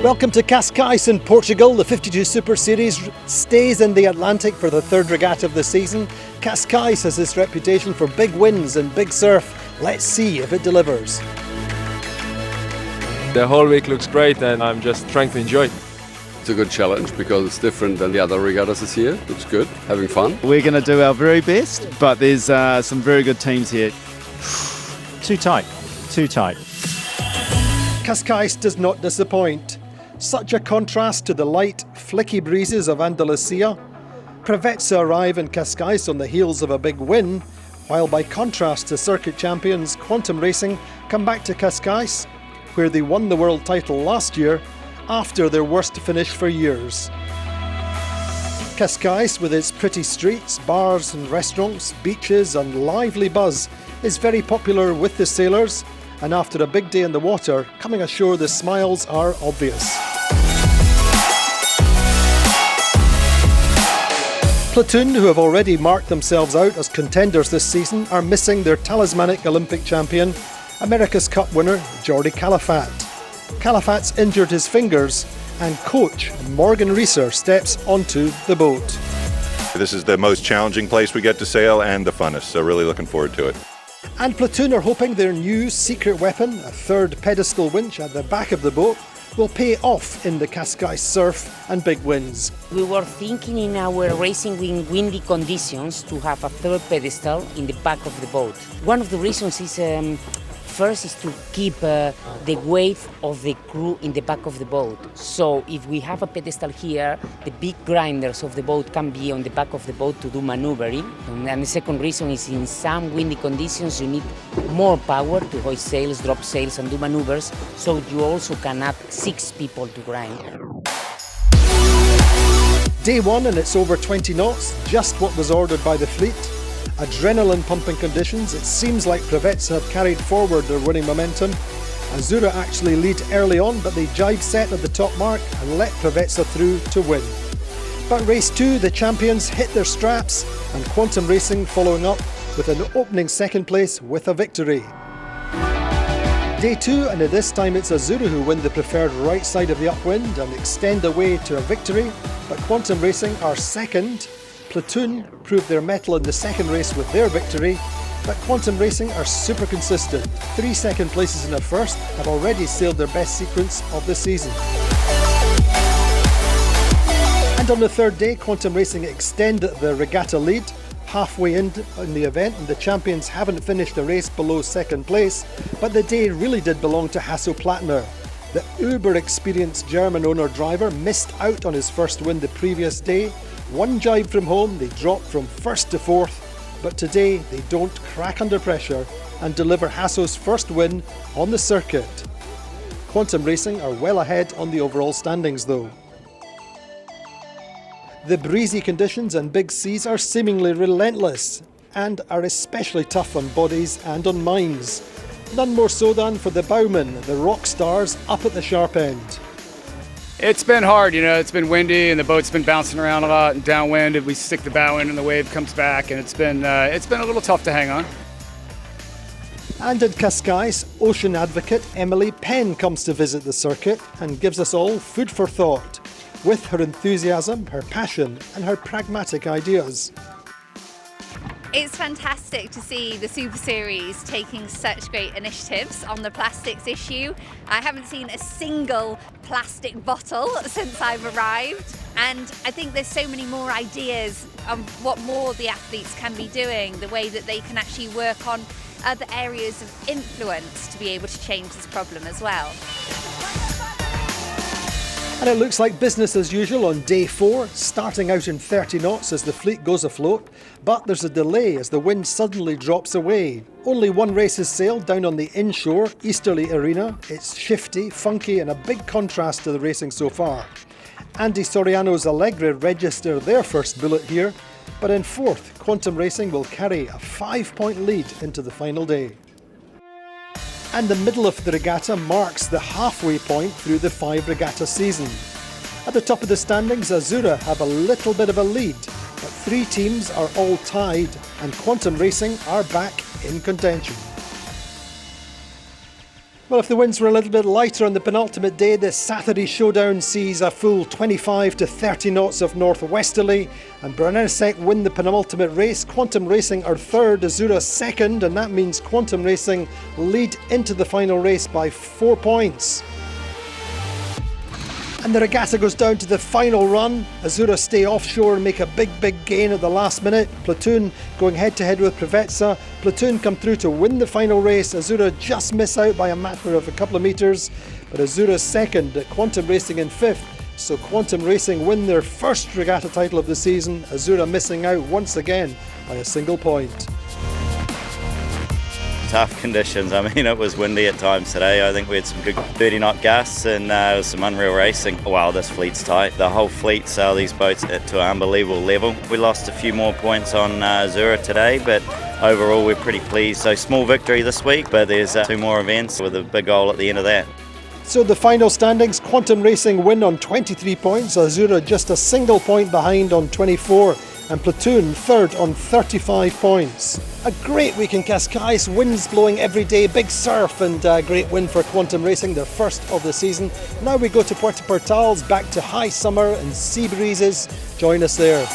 Welcome to Cascais in Portugal. The 52 Super Series stays in the Atlantic for the third regatta of the season. Cascais has this reputation for big wins and big surf. Let's see if it delivers. The whole week looks great and I'm just trying to enjoy it. It's a good challenge because it's different than the other regattas this year. It's good, having fun. We're going to do our very best, but there's some very good teams here. Too tight. Cascais does not disappoint. Such a contrast to the light, flicky breezes of Andalusia. Preveza arrive in Cascais on the heels of a big win, while by contrast to circuit champions Quantum Racing come back to Cascais, where they won the world title last year after their worst finish for years. Cascais, with its pretty streets, bars and restaurants, beaches and lively buzz, is very popular with the sailors, and after a big day in the water, coming ashore the smiles are obvious. Platoon, who have already marked themselves out as contenders this season, are missing their talismanic Olympic champion, America's Cup winner Jordi Calafat. Calafat's injured his fingers, and coach Morgan Reeser steps onto the boat. This is the most challenging place we get to sail and the funnest, so really looking forward to it. And Platoon are hoping their new secret weapon, a third pedestal winch at the back of the boat, will pay off in the Cascais surf and big wins. We were thinking in our racing in windy conditions to have a third pedestal in the back of the boat. One of the reasons is first is to keep the weight of the crew in the back of the boat. So if we have a pedestal here, the big grinders of the boat can be on the back of the boat to do maneuvering. And the second reason is in some windy conditions you need more power to hoist sails, drop sails and do maneuvers, so you also can add 6 people to grind. Day one and it's over 20 knots, just what was ordered by the fleet. Adrenaline pumping conditions, it seems like Preveza have carried forward their winning momentum. Azura actually lead early on, but they jive set at the top mark and let Preveza through to win. But race 2, the champions hit their straps, and Quantum Racing following up with an opening second place with a victory. Day 2, and at this time it's Azura who win the preferred right side of the upwind and extend the way to a victory, but Quantum Racing are second. Platoon proved their mettle in the second race with their victory, but Quantum Racing are super consistent. 3 second places in a first have already sailed their best sequence of the season. And on the third day, Quantum Racing extend the regatta lead. Halfway in the event, and the champions haven't finished the race below second place, but the day really did belong to Hasso Plattner. The uber-experienced German owner-driver missed out on his first win the previous day. One jibe from home, they dropped from first to fourth, but today they don't crack under pressure and deliver Hasso's first win on the circuit. Quantum Racing are well ahead on the overall standings though. The breezy conditions and big seas are seemingly relentless and are especially tough on bodies and on minds. None more so than for the bowmen, the rock stars up at the sharp end. It's been hard, it's been windy and the boat's been bouncing around a lot and downwind, and we stick the bow in and the wave comes back, and it's been a little tough to hang on. And in Cascais, ocean advocate Emily Penn comes to visit the circuit and gives us all food for thought, with her enthusiasm, her passion and her pragmatic ideas. It's fantastic to see the Super Series taking such great initiatives on the plastics issue. I haven't seen a single plastic bottle since I've arrived, and I think there's so many more ideas on what more the athletes can be doing, the way that they can actually work on other areas of influence to be able to change this problem as well. And it looks like business as usual on day 4, starting out in 30 knots as the fleet goes afloat, but there's a delay as the wind suddenly drops away. Only one race is sailed down on the inshore Easterly Arena. It's shifty, funky and a big contrast to the racing so far. Andy Soriano's Allegre register their first bullet here, but in 4th, Quantum Racing will carry a 5-point lead into the final day. And the middle of the regatta marks the halfway point through the 5 regatta season. At the top of the standings, Azura have a little bit of a lead, but 3 teams are all tied and Quantum Racing are back in contention. Well, if the winds were a little bit lighter on the penultimate day, the Saturday showdown sees a full 25 to 30 knots of northwesterly, and Brunelsek win the penultimate race. Quantum Racing are third, Azura second, and that means Quantum Racing lead into the final race by 4 points. And the regatta goes down to the final run. Azura stay offshore and make a big gain at the last minute. Platoon going head to head with Preveza. Platoon come through to win the final race. Azura just miss out by a matter of a couple of metres, but Azura second, Quantum Racing in fifth. So Quantum Racing win their first regatta title of the season. Azura missing out once again by a single point. Tough conditions. I mean, it was windy at times today. I think we had some good 30-knot gusts and it was some unreal racing. Wow, this fleet's tight. The whole fleet sail these boats to an unbelievable level. We lost a few more points on Azura today, but overall we're pretty pleased. So small victory this week, but there's 2 more events with a big goal at the end of that. So the final standings, Quantum Racing win on 23 points, Azura just a single point behind on 24, and Platoon third on 35 points. A great week in Cascais, winds blowing every day, big surf, and a great win for Quantum Racing, their first of the season. Now we go to Puerto Portals, back to high summer and sea breezes. Join us there.